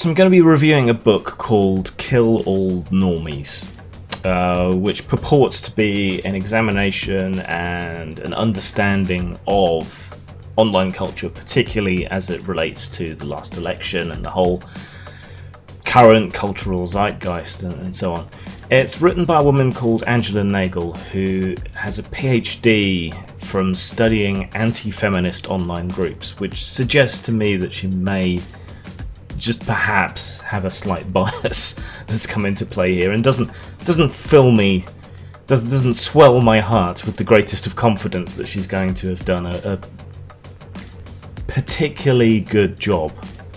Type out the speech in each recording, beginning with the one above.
So I'm going to be reviewing a book called Kill All Normies, which purports to be an examination and an understanding of online culture, particularly as it relates to the last election and the whole current cultural zeitgeist and so on. It's written by a woman called Angela Nagel, who has a PhD from studying anti-feminist online groups, which suggests to me that she may just perhaps have a slight bias that's come into play here, and doesn't swell my heart with the greatest of confidence that she's going to have done a particularly good job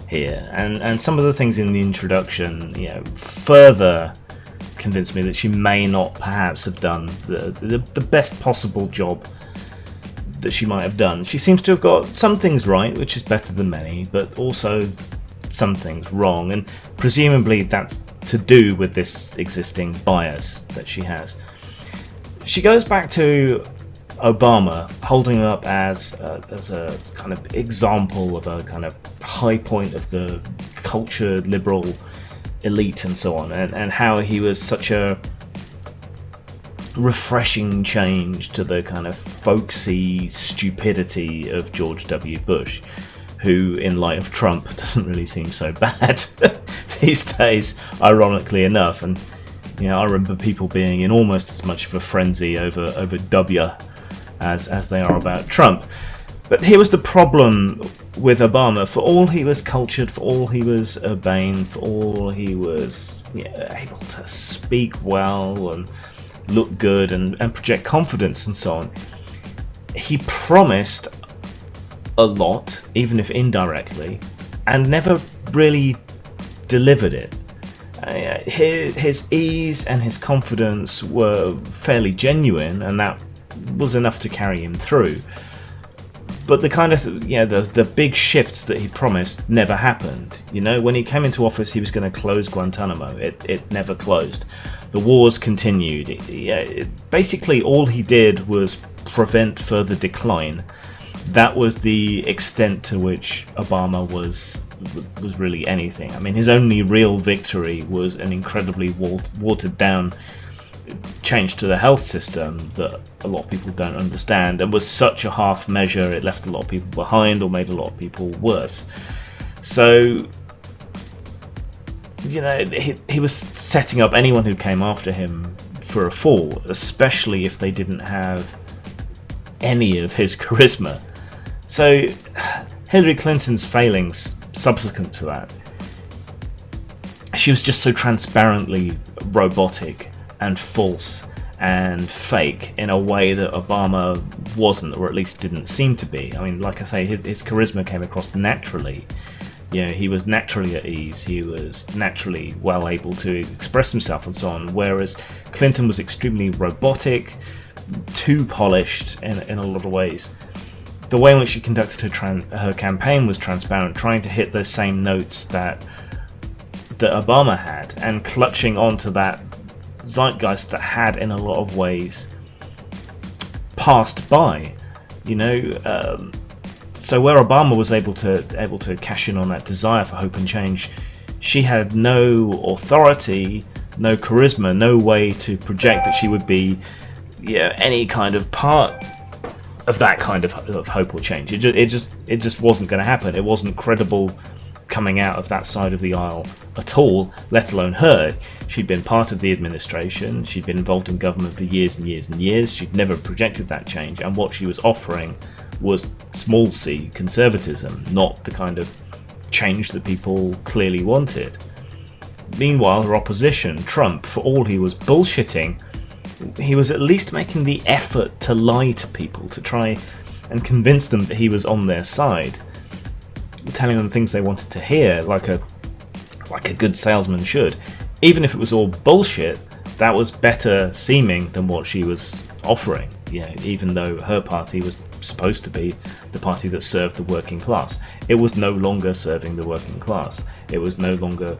here. And some of the things in the introduction, further convince me that she may not perhaps have done the best possible job that she might have done. She seems to have got some things right, which is better than many, but also some things wrong, and presumably that's to do with this existing bias that she has. She goes back to Obama, holding up as a kind of example of a kind of high point of the culture liberal elite and so on, and how he was such a refreshing change to the kind of folksy stupidity of George W. Bush, who, in light of Trump, doesn't really seem so bad these days, ironically enough. And I remember people being in almost as much of a frenzy over W as they are about Trump. But here was the problem with Obama. For all he was cultured, for all he was urbane, for all he was able to speak well and look good and project confidence and so on, he promised a lot, even if indirectly, and never really delivered it. His ease and his confidence were fairly genuine, and that was enough to carry him through. But the kind of the big shifts that he promised never happened. When he came into office, he was going to close Guantanamo. It never closed. The wars continued. Basically, all he did was prevent further decline. That was the extent to which Obama was really anything. I mean, his only real victory was an incredibly watered down change to the health system that a lot of people don't understand, and was such a half measure it left a lot of people behind or made a lot of people worse. So he was setting up anyone who came after him for a fall, especially if they didn't have any of his charisma. So Hillary Clinton's failings subsequent to that, she was just so transparently robotic and false and fake in a way that Obama wasn't, or at least didn't seem to be. I mean, like I say, his charisma came across naturally. He was naturally at ease, he was naturally well able to express himself and so on, whereas Clinton was extremely robotic, too polished in a lot of ways. The way in which she conducted her campaign was transparent, trying to hit those same notes that Obama had, and clutching onto that zeitgeist that had, in a lot of ways, passed by. So where Obama was able to cash in on that desire for hope and change, she had no authority, no charisma, no way to project that she would be any kind of part of that kind of hope or change. It just wasn't going to happen. It wasn't credible coming out of that side of the aisle at all, let alone heard. She'd been part of the administration, she'd been involved in government for years and years and years, she'd never projected that change, and what she was offering was small c conservatism, not the kind of change that people clearly wanted. Meanwhile, her opposition, Trump, for all he was bullshitting, he was at least making the effort to lie to people, to try and convince them that he was on their side, telling them things they wanted to hear, like a good salesman should. Even if it was all bullshit, that was better seeming than what she was offering, even though her party was supposed to be the party that served the working class. It was no longer serving the working class. It was no longer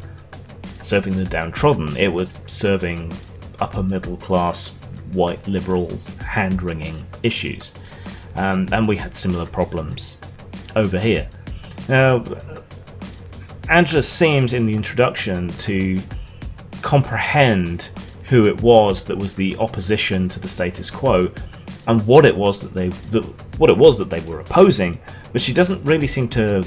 serving the downtrodden. It was serving upper middle class, white liberal, hand-wringing issues. And we had similar problems over here. Now, Angela seems in the introduction to comprehend who it was that was the opposition to the status quo and what it was that they were opposing, but she doesn't really seem to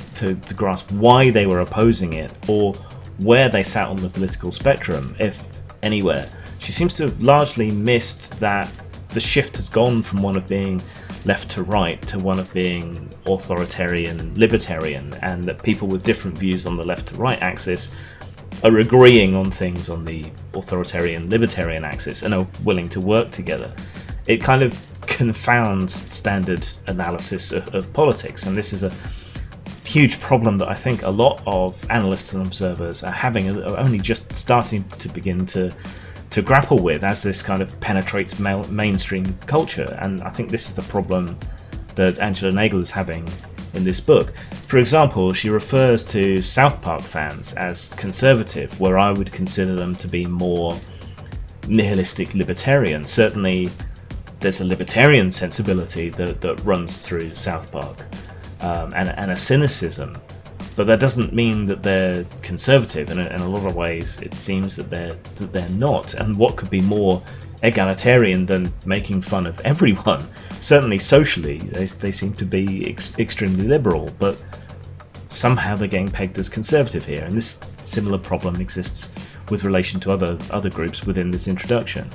grasp why they were opposing it or where they sat on the political spectrum, if anywhere. She seems to have largely missed that the shift has gone from one of being left to right to one of being authoritarian libertarian, and that people with different views on the left to right axis are agreeing on things on the authoritarian libertarian axis and are willing to work together. It kind of confounds standard analysis of politics, and this is a huge problem that I think a lot of analysts and observers are having, are only just starting to begin to grapple with as this kind of penetrates mainstream culture. And I think this is the problem that Angela Nagle is having in this book. For example, she refers to South Park fans as conservative, where I would consider them to be more nihilistic libertarian. Certainly there's a libertarian sensibility that runs through South Park, and a cynicism, but that doesn't mean that they're conservative. In a lot of ways it seems that they're not, and what could be more egalitarian than making fun of everyone? Certainly socially they seem to be extremely liberal, but somehow they're getting pegged as conservative here, and this similar problem exists with relation to other groups within this introduction.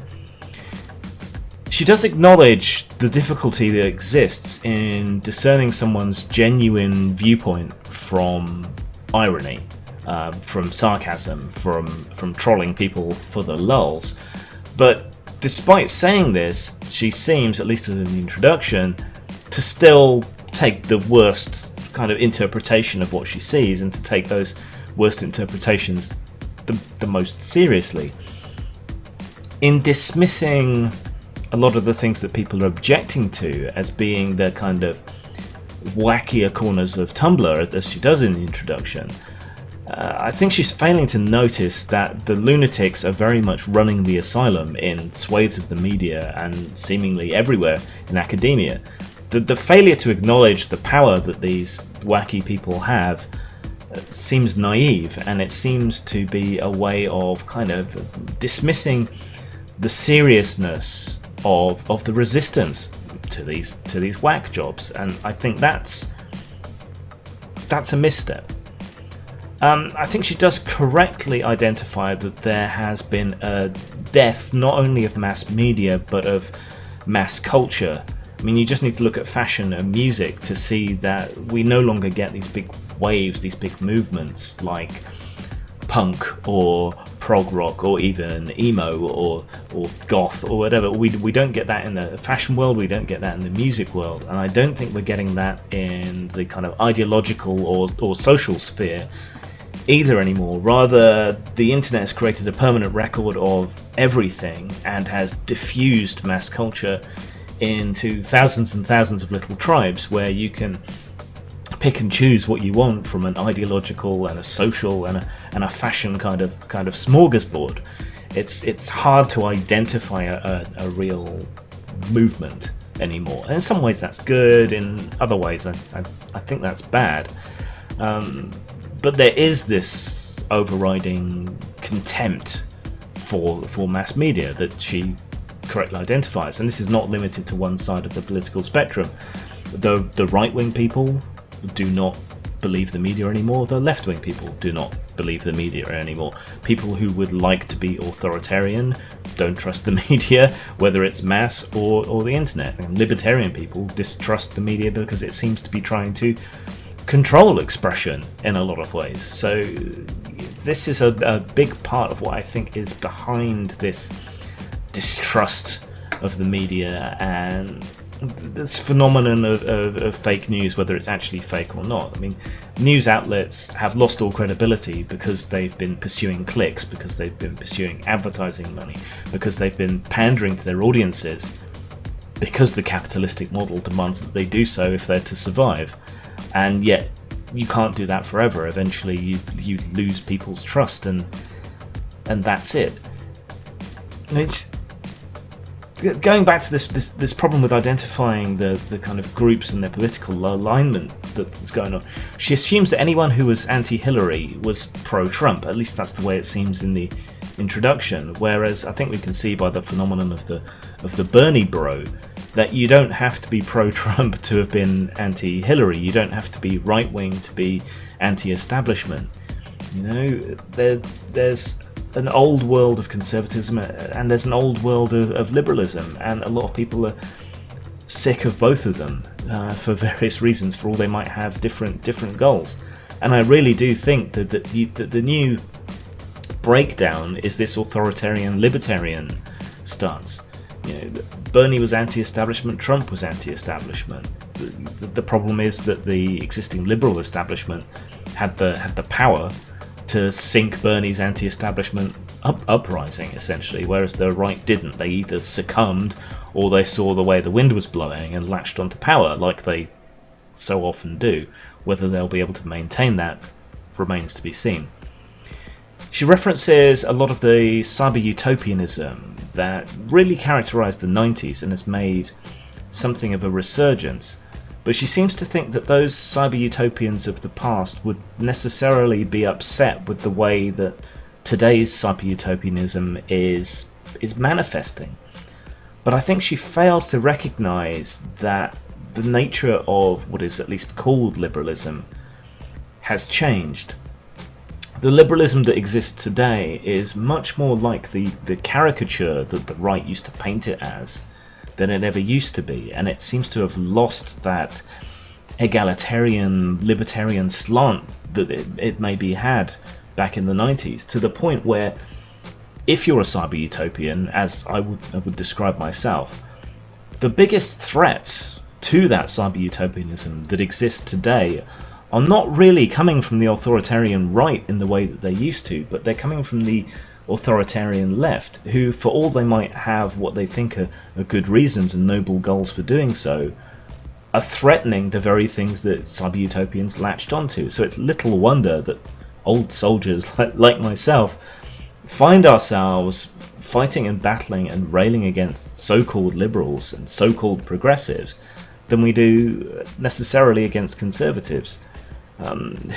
She does acknowledge the difficulty that exists in discerning someone's genuine viewpoint from irony, from sarcasm, from trolling people for the lulz. But despite saying this, she seems, at least within the introduction, to still take the worst kind of interpretation of what she sees, and to take those worst interpretations the most seriously. In dismissing a lot of the things that people are objecting to as being the kind of wackier corners of Tumblr, as she does in the introduction, I think she's failing to notice that the lunatics are very much running the asylum in swathes of the media and seemingly everywhere in academia. The failure to acknowledge the power that these wacky people have seems naive, and it seems to be a way of kind of dismissing the seriousness of the resistance to these whack jobs, and I think that's a misstep. I think she does correctly identify that there has been a death not only of mass media but of mass culture. I mean, you just need to look at fashion and music to see that we no longer get these big waves, these big movements like punk or prog rock or even emo or goth or whatever. We don't get that in the fashion world, we don't get that in the music world, and I don't think we're getting that in the kind of ideological or social sphere either anymore. Rather, the internet has created a permanent record of everything and has diffused mass culture into thousands and thousands of little tribes where you can pick and choose what you want from an ideological and a social and a fashion kind of smorgasbord. It's hard to identify a real movement anymore, and in some ways that's good, in other ways I think that's bad. But there is this overriding contempt for mass media that she correctly identifies, and this is not limited to one side of the political spectrum. The right-wing people do not believe the media anymore, the left-wing people do not believe the media anymore. People who would like to be authoritarian don't trust the media, whether it's mass or the internet. And libertarian people distrust the media because it seems to be trying to control expression in a lot of ways. So this is a big part of what I think is behind this distrust of the media and this phenomenon of fake news, whether it's actually fake or not. I mean, news outlets have lost all credibility because they've been pursuing clicks, because they've been pursuing advertising money, because they've been pandering to their audiences, because the capitalistic model demands that they do so if they're to survive. And yet you can't do that forever. Eventually you lose people's trust, and that's it. And it's going back to this problem with identifying the kind of groups and their political alignment that's going on. She assumes that anyone who was anti-Hillary was pro-Trump. At least that's the way it seems in the introduction. Whereas I think we can see by the phenomenon of the Bernie bro that you don't have to be pro-Trump to have been anti-Hillary. You don't have to be right-wing to be anti-establishment. You know, there's an old world of conservatism and there's an old world of liberalism, and a lot of people are sick of both of them for various reasons, for all they might have different goals. And I really do think that the new breakdown is this authoritarian libertarian stance. You know, Bernie was anti-establishment, Trump was anti-establishment. The problem is that the existing liberal establishment had the power to sink Bernie's anti-establishment uprising, essentially, whereas the right didn't. They either succumbed or they saw the way the wind was blowing and latched onto power, like they so often do. Whether they'll be able to maintain that remains to be seen. She references a lot of the cyber-utopianism that really characterised the 90s and has made something of a resurgence. But she seems to think that those cyber-utopians of the past would necessarily be upset with the way that today's cyber-utopianism is manifesting. But I think she fails to recognise that the nature of what is at least called liberalism has changed. The liberalism that exists today is much more like the caricature that the right used to paint it as than it ever used to be, and it seems to have lost that egalitarian, libertarian slant that it maybe had back in the 90s, to the point where if you're a cyber-utopian, as I would describe myself, the biggest threats to that cyber-utopianism that exists today are not really coming from the authoritarian right in the way that they used to, but they're coming from the authoritarian left, who, for all they might have what they think are good reasons and noble goals for doing so, are threatening the very things that cyber-utopians latched onto. So it's little wonder that old soldiers like myself find ourselves fighting and battling and railing against so-called liberals and so-called progressives than we do necessarily against conservatives,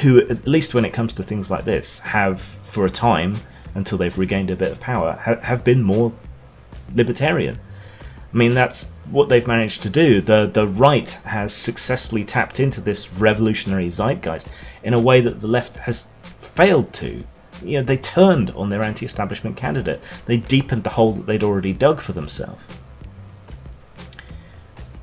who, at least when it comes to things like this, have, for a time, until they've regained a bit of power, have been more libertarian. I mean, that's what they've managed to do. The right has successfully tapped into this revolutionary zeitgeist in a way that the left has failed to. You know, they turned on their anti-establishment candidate. They deepened the hole that they'd already dug for themselves.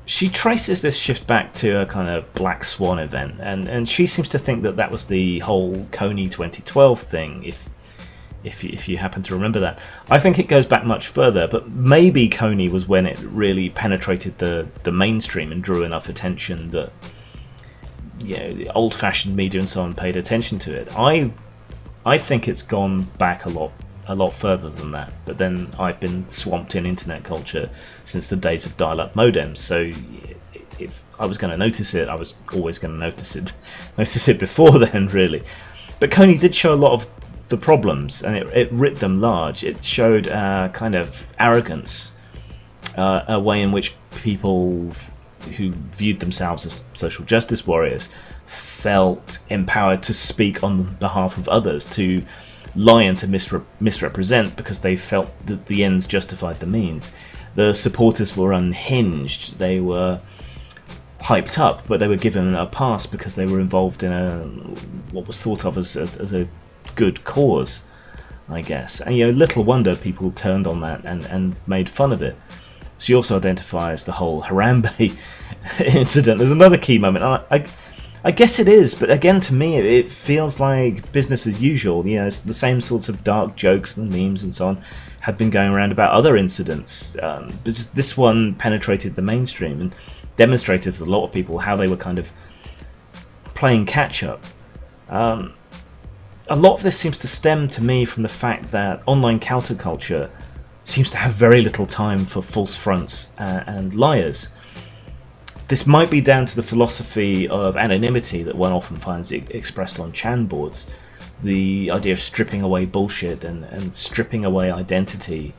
She traces this shift back to a kind of Black Swan event, and she seems to think that was the whole Coney 2012 thing, if you happen to remember that. I think it goes back much further, but maybe Coney was when it really penetrated the mainstream and drew enough attention that, you know, the old-fashioned media and so on paid attention to it. I think it's gone back a lot further than that, but then I've been swamped in internet culture since the days of dial-up modems, so if I was going to notice it, I was always going to notice it before then, really. But Coney did show a lot of the problems, and it writ them large. It showed kind of arrogance, a way in which people who viewed themselves as social justice warriors felt empowered to speak on behalf of others, to lie and to misrepresent because they felt that the ends justified the means. The supporters were unhinged. They were hyped up, but they were given a pass because they were involved in what was thought of as a good cause, I guess. And, you know, little wonder people turned on that and made fun of it. She also identifies the whole Harambe incident. There's another key moment. I guess it is, but again, to me, it feels like business as usual. You know, it's the same sorts of dark jokes and memes and so on had been going around about other incidents. But just this one penetrated the mainstream and demonstrated to a lot of people how they were kind of playing catch-up. A lot of this seems to stem, to me, from the fact that online counterculture seems to have very little time for false fronts and liars. This might be down to the philosophy of anonymity that one often finds expressed on Chan boards. The idea of stripping away bullshit and stripping away identity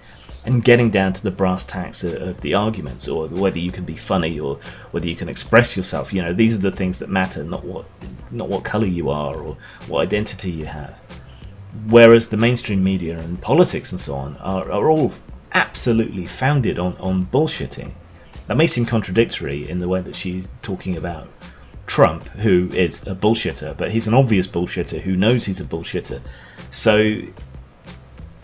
and getting down to the brass tacks of the arguments, or whether you can be funny, or whether you can express yourself. These are the things that matter, not what colour you are or what identity you have. Whereas the mainstream media and politics and so on are all absolutely founded on bullshitting. That may seem contradictory in the way that she's talking about Trump, who is a bullshitter, but he's an obvious bullshitter who knows he's a bullshitter. So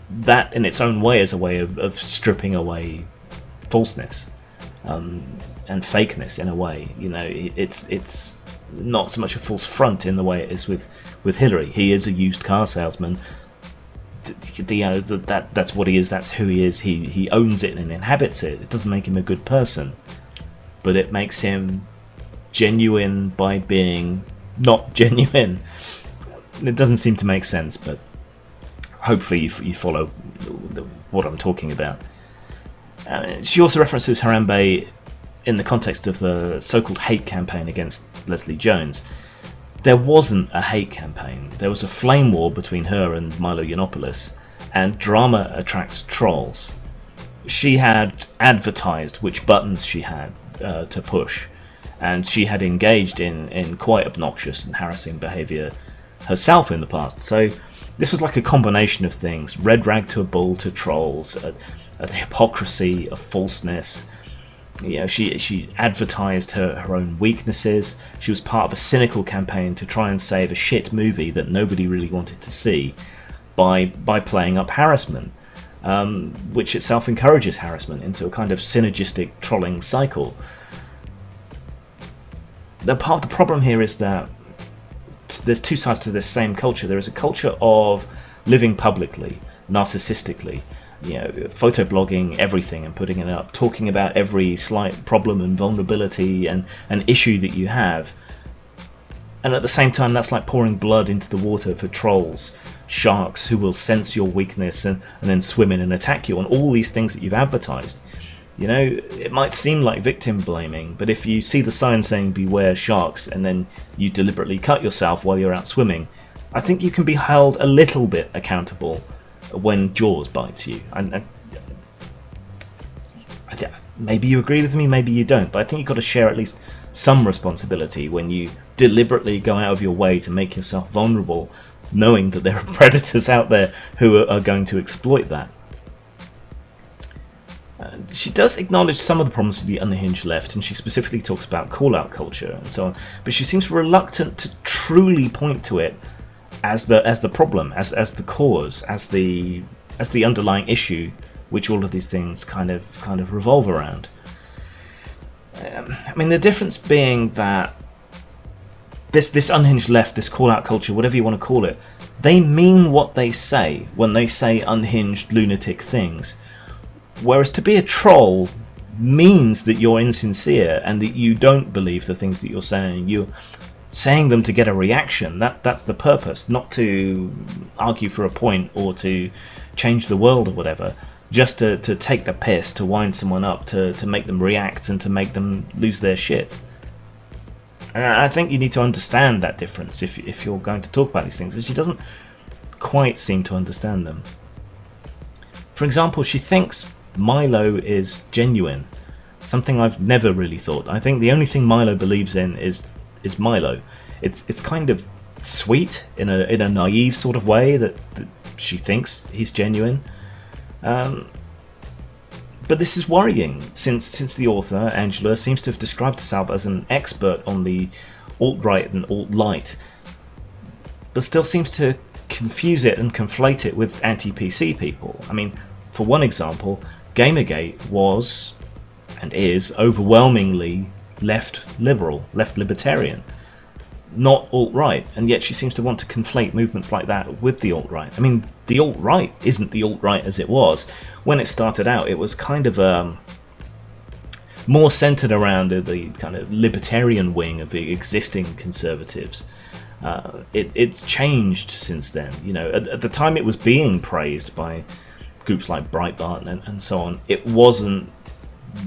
that in its own way is a way of stripping away falseness and fakeness in a way. It's not so much a false front in the way it is with Hillary. He is a used car salesman. That's what he is. That's who he is. He owns it and inhabits it. It doesn't make him a good person, but it makes him genuine by being not genuine. It doesn't seem to make sense, but hopefully you follow what I'm talking about. She also references Harambe in the context of the so-called hate campaign against Leslie Jones. There wasn't a hate campaign. There was a flame war between her and Milo Yiannopoulos, and drama attracts trolls. She had advertised which buttons she had to push, and she had engaged in quite obnoxious and harassing behaviour herself in the past. So this was like a combination of things: red rag to a bull to trolls, a hypocrisy, a falseness. She advertised her own weaknesses. She was part of a cynical campaign to try and save a shit movie that nobody really wanted to see by playing up harassment, which itself encourages harassment into a kind of synergistic trolling cycle. The part of the problem here is that there's two sides to this same culture. There is a culture of living publicly, narcissistically, photo blogging everything and putting it up, talking about every slight problem and vulnerability and an issue that you have. And at the same time, that's like pouring blood into the water for trolls, sharks who will sense your weakness and then swim in and attack you on all these things that you've advertised. It might seem like victim blaming, but if you see the sign saying beware sharks and then you deliberately cut yourself while you're out swimming, I think you can be held a little bit accountable when Jaws bites you. Maybe you agree with me, maybe you don't, but I think you've got to share at least some responsibility when you deliberately go out of your way to make yourself vulnerable, knowing that there are predators out there who are going to exploit that. She does acknowledge some of the problems with the unhinged left, and she specifically talks about call-out culture and so on, but she seems reluctant to truly point to it as the problem, as the cause, as the underlying issue, which all of these things kind of revolve around. The difference being that this unhinged left, this call-out culture, whatever you want to call it, they mean what they say when they say unhinged lunatic things. Whereas to be a troll means that you're insincere and that you don't believe the things that you're saying. You're saying them to get a reaction. That's the purpose, not to argue for a point or to change the world or whatever. Just to take the piss, to wind someone up, to make them react and to make them lose their shit. And I think you need to understand that difference if you're going to talk about these things. And she doesn't quite seem to understand them. For example, she thinks Milo is genuine, something I've never really thought. I think the only thing Milo believes in is Milo. It's kind of sweet in a naive sort of way that she thinks he's genuine. But this is worrying since the author, Angela, seems to have described herself as an expert on the alt-right and alt-light, but still seems to confuse it and conflate it with anti-PC people. For one example, Gamergate was and is overwhelmingly left liberal, left libertarian, not alt-right, and yet she seems to want to conflate movements like that with the alt-right. The alt-right isn't the alt-right as it was. When it started out, it was kind of more centred around the kind of libertarian wing of the existing conservatives. It's changed since then. At the time it was being praised by groups like Breitbart and so on, it wasn't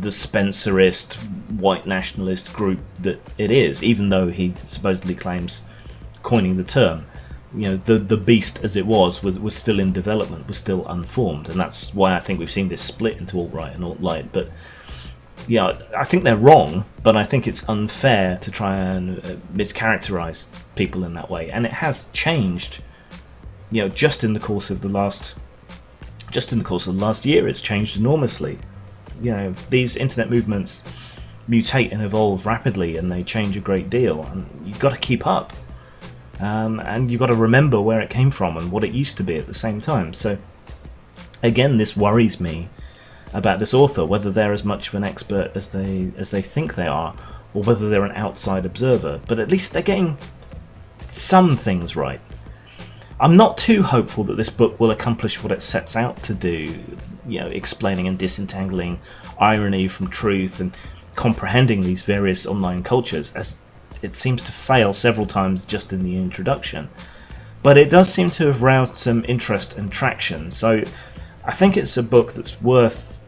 the Spencerist white nationalist group that it is, even though he supposedly claims coining the term. the beast as it was still in development, was still unformed, and that's why I think we've seen this split into alt-right and alt-light. But yeah, I think they're wrong, but I think it's unfair to try and mischaracterize people in that way. And it has changed, just in the course of the last year. It's changed enormously. These internet movements mutate and evolve rapidly, and they change a great deal, and you've got to keep up, and you've got to remember where it came from and what it used to be at the same time. So again, this worries me about this author, whether they're as much of an expert as they think they are, or whether they're an outside observer. But at least they're getting some things right. I'm not too hopeful that this book will accomplish what it sets out to do, explaining and disentangling irony from truth and comprehending these various online cultures, as it seems to fail several times just in the introduction. But it does seem to have roused some interest and traction, so I think it's a book that's worth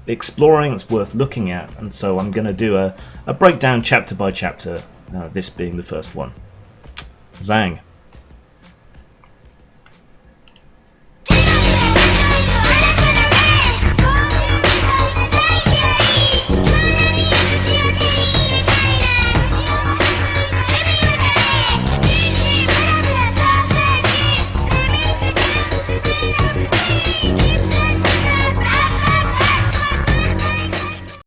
exploring, it's worth looking at, and so I'm going to do a breakdown chapter by chapter, this being the first one. Zang.